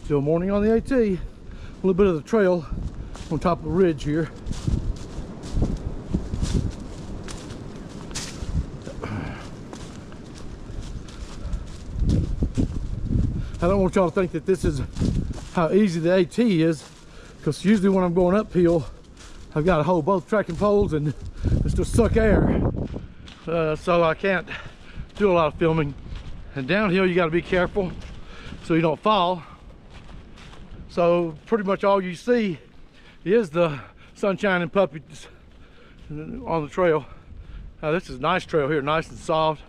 Still morning on the AT. A little bit of the trail on top of the ridge here. I don't want y'all to think that this is how easy the AT is, because usually when I'm going uphill, I've got to hold both tracking poles and just suck air. So I can't do a lot of filming. And downhill, you got to be careful so you don't fall. So pretty much all you see is the sunshine and puppies on the trail. Now this is a nice trail here, nice and soft.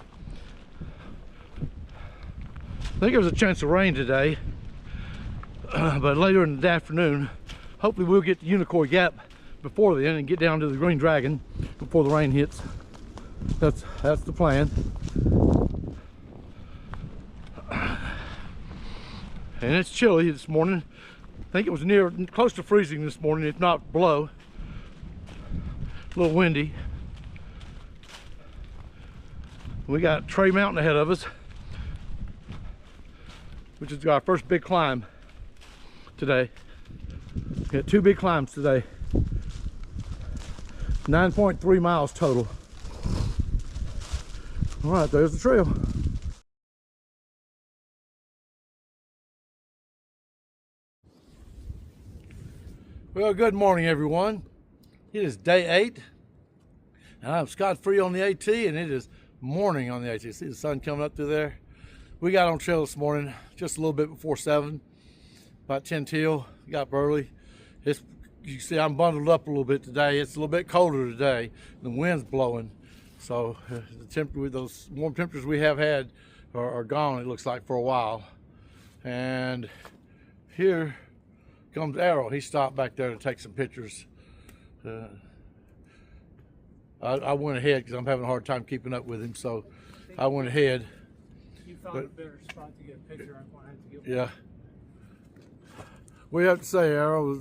I think there was a chance of rain today, but later in the afternoon, hopefully we'll get to Unicoi Gap before then and get down to the Green Dragon before the rain hits. That's the plan. And it's chilly this morning. I think it was close to freezing this morning, if not below. A little windy. We got Trey Mountain ahead of us, which is our first big climb today. We got 2 big climbs today. 9.3 miles total. All right, there's the trail. Well, good morning, everyone. It is day 8, and I'm scot-free on the AT, and it is morning on the AT. See the sun coming up through there? We got on trail this morning just a little bit before 7, about 10 till. Got up early. You see I'm bundled up a little bit today. It's a little bit colder today. The wind's blowing, so those warm temperatures we have had are gone, it looks like, for a while. And here comes Arrow. He stopped back there to take some pictures. I went ahead because I'm having a hard time keeping up with him, so I went ahead. You found a better spot to get a picture. I'm going to have to get one. Yeah. What do you have to say, Arrow?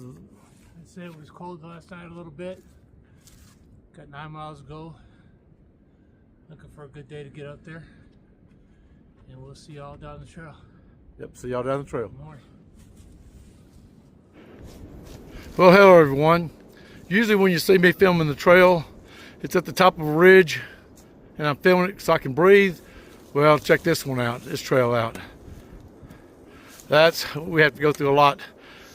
I'd say it was cold last night a little bit. Got 9 miles to go. Looking for a good day to get up there. And we'll see y'all down the trail. Yep, see y'all down the trail. Good morning. Well, hello everyone. Usually when you see me filming the trail, it's at the top of a ridge and I'm filming it so I can breathe. Well, check this one out, this trail out. We have to go through a lot.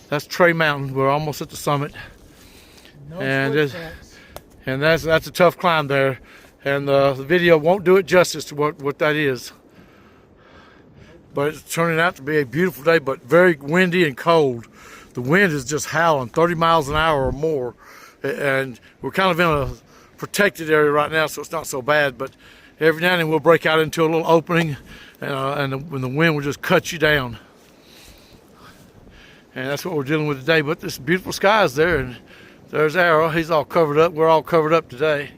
That's Trey Mountain. We're almost at the summit. No And that's a tough climb there. And the video won't do it justice to what that is. But it's turning out to be a beautiful day, but very windy and cold. The wind is just howling 30 miles an hour or more. And we're kind of in a protected area right now, so it's not so bad. But every now and then we'll break out into a little opening, and when the wind will just cut you down. And that's what we're dealing with today. But this beautiful sky is there, and there's Arrow. He's all covered up. We're all covered up today.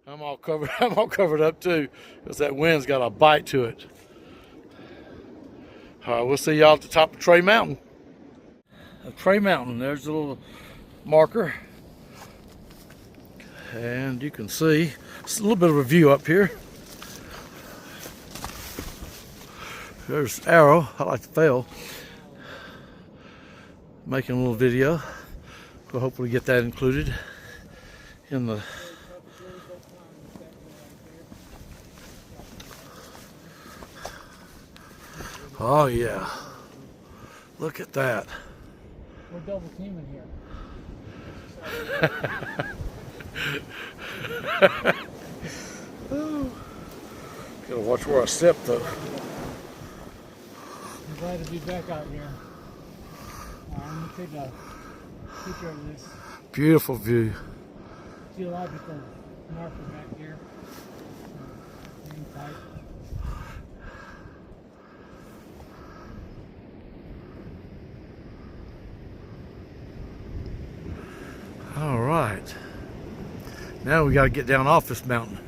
I'm all covered up too, because that wind's got a bite to it. All right, we'll see y'all at the top of Trey Mountain. Trey Mountain, there's a little marker. And you can see, it's a little bit of a view up here. There's Arrow, I like to fail. Making a little video. We'll hopefully get that included in the Oh yeah, look at that. We're double teaming here. Gotta watch where I step though. I'm glad to be back out here. I'm gonna take a picture of this Beautiful view. geological marker back here. Hang tight. All right. Now we got to get down off this mountain.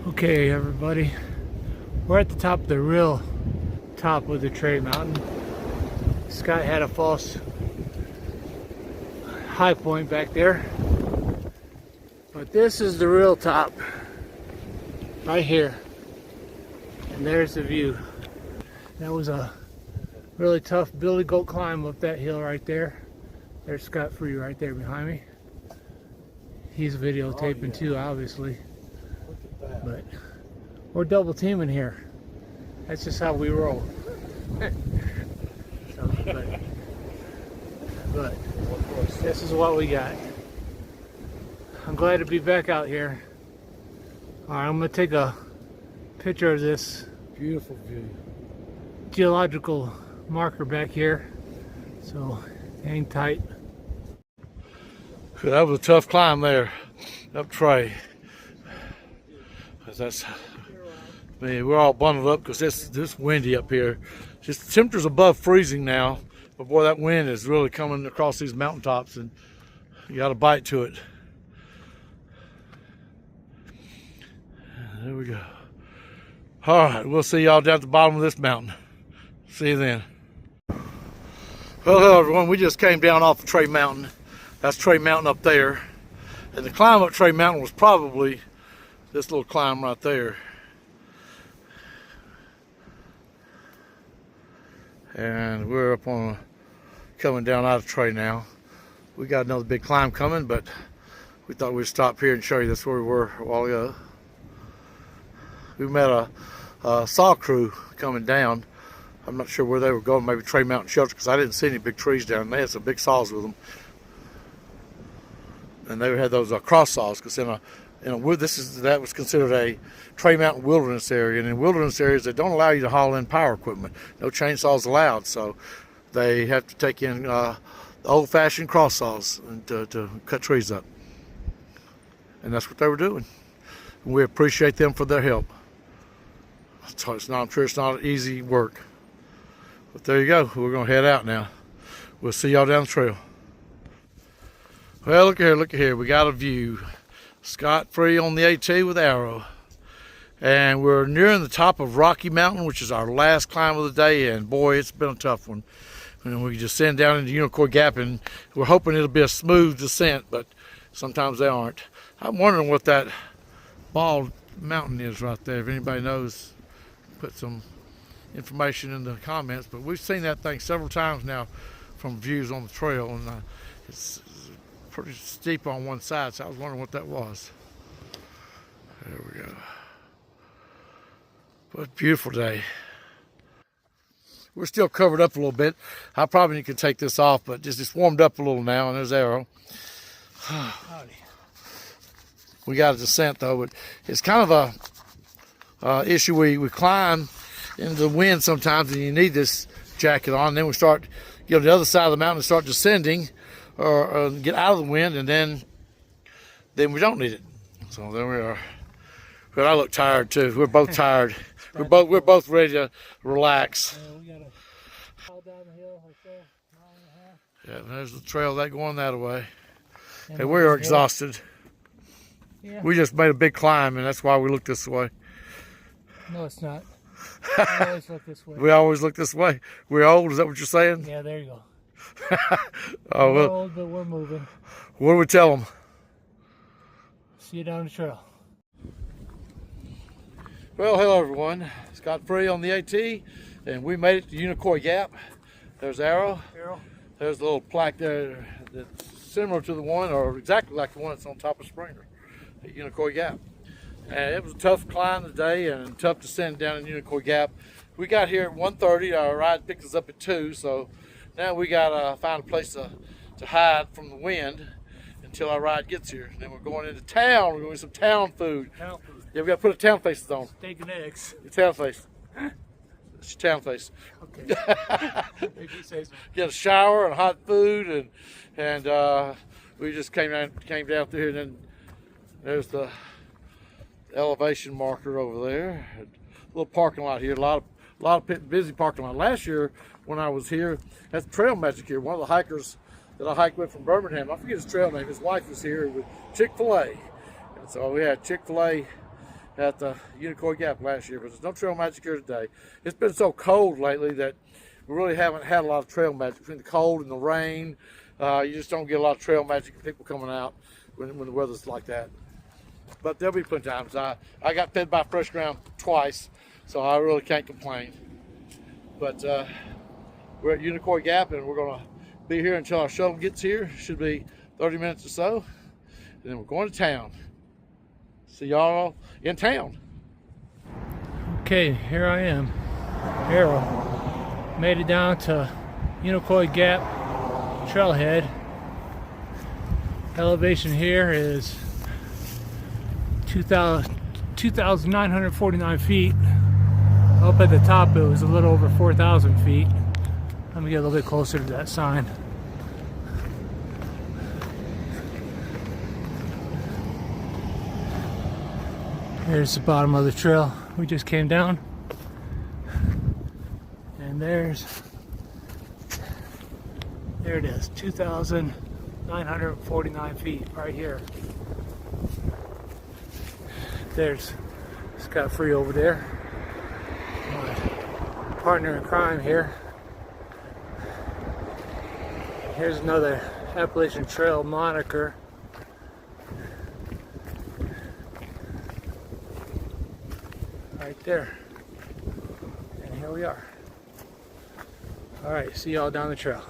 Okay, everybody. We're at the top of the real top of the Trey Mountain. Scott had a false high point back there. But this is the real top. Right here. And there's the view. That was a Really tough billy goat climb up that hill right there. There's Scott Free right there behind me. He's videotaping too, obviously. Look at that. But we're double teaming here. That's just how we roll. So, but this is what we got. I'm glad to be back out here. All right, I'm gonna take a picture of this Beautiful view. geological marker back here. So hang tight. That was a tough climb there up Trey. That's, man, we're all bundled up because it's windy up here. Just the temperature's above freezing now, but boy, that wind is really coming across these mountaintops, and you got to bite to it. There we go. All right, we'll see y'all down at the bottom of this mountain. See you then. Well, hello everyone. We just came down off of Trey Mountain. That's Trey Mountain up there. And the climb up Trey Mountain was probably this little climb right there. And we're up on coming down out of Trey now. We got another big climb coming, but we thought we'd stop here and show you that's where we were a while ago. We met a saw crew coming down. I'm not sure where they were going, maybe Trey Mountain Shelter, because I didn't see any big trees down there. They had some big saws with them. And they had those cross saws, because that was considered a Trey Mountain wilderness area, and in wilderness areas they don't allow you to haul in power equipment. No chainsaws allowed, so they have to take in the old-fashioned cross saws and to cut trees up, and that's what they were doing. And we appreciate them for their help. So I'm sure it's not easy work, but there you go. We're gonna head out now. We'll see y'all down the trail. Well, look at here. We got a view. Scott Free on the AT with Arrow. And we're nearing the top of Rocky Mountain, which is our last climb of the day. And boy, it's been a tough one. And we descend down into Unicoi Gap, and we're hoping it'll be a smooth descent, but sometimes they aren't. I'm wondering what that bald mountain is right there. If anybody knows, put some information in the comments. But we've seen that thing several times now from views on the trail, and it's pretty steep on one side, so I was wondering what that was. There we go. What a beautiful day. We're still covered up a little bit. I probably need to take this off, but just warmed up a little now, and there's Arrow. We got a descent though, but it's kind of a issue. We climb into the wind sometimes, and you need this jacket on. And then we start, the other side of the mountain and start descending, or get out of the wind, and then we don't need it. So there we are. But I look tired too. We're both tired. We're both ready to relax. We gotta fall down the hill like that, mile and a half. Yeah, there's the trail going that way. And we are exhausted. Yeah. We just made a big climb, and that's why we look this way. No, it's not. I always look this way. We always look this way. We're old, is that what you're saying? Yeah, there you go. Oh, We're well, old, but we're moving. what do we tell them? See you down the trail. Well, hello everyone. Scott Free on the AT, and we made it to Unicoi Gap. There's Arrow. There's the little plaque there that's similar to the one, or exactly like the one that's on top of Springer at Unicoi Gap. And it was a tough climb today and tough descent down in Unicoi Gap. We got here at 1:30. Our ride picked us up at 2, so now we gotta find a place to hide from the wind until our ride gets here. And then we're going into town. We're going to get some town food. Town food. Yeah, we got to put a town faces on. Steak and eggs. Your town face. It's your town face. Okay. If you say so. Get a shower and hot food, and we just came down through here. And then there's the elevation marker over there. A little parking lot here. A lot of busy parking lot. Last year when I was here, that's Trail Magic here. One of the hikers that I hiked with from Birmingham, I forget his trail name. His wife was here with Chick-fil-A, and so we had Chick-fil-A at the Unicoi Gap last year, but there's no Trail Magic here today. It's been so cold lately that we really haven't had a lot of Trail Magic. Between the cold and the rain, you just don't get a lot of Trail Magic people coming out when the weather's like that. But there'll be plenty of times. I got fed by fresh ground twice, so I really can't complain. But We're at Unicoi Gap, and we're gonna be here until our shuttle gets here. Should be 30 minutes or so, and then we're going to town. See y'all in town. Okay, here I am, Harold. Made it down to Unicoi Gap trailhead. Elevation here is 2,949 feet. Up at the top it was a little over 4,000 feet. Let me get a little bit closer to that sign. Here's the bottom of the trail we just came down. And there it is, 2,949 feet right here. There's Scott Free over there, my partner in crime here. Here's another Appalachian Trail moniker. Right there. And here we are. Alright, see y'all down the trail.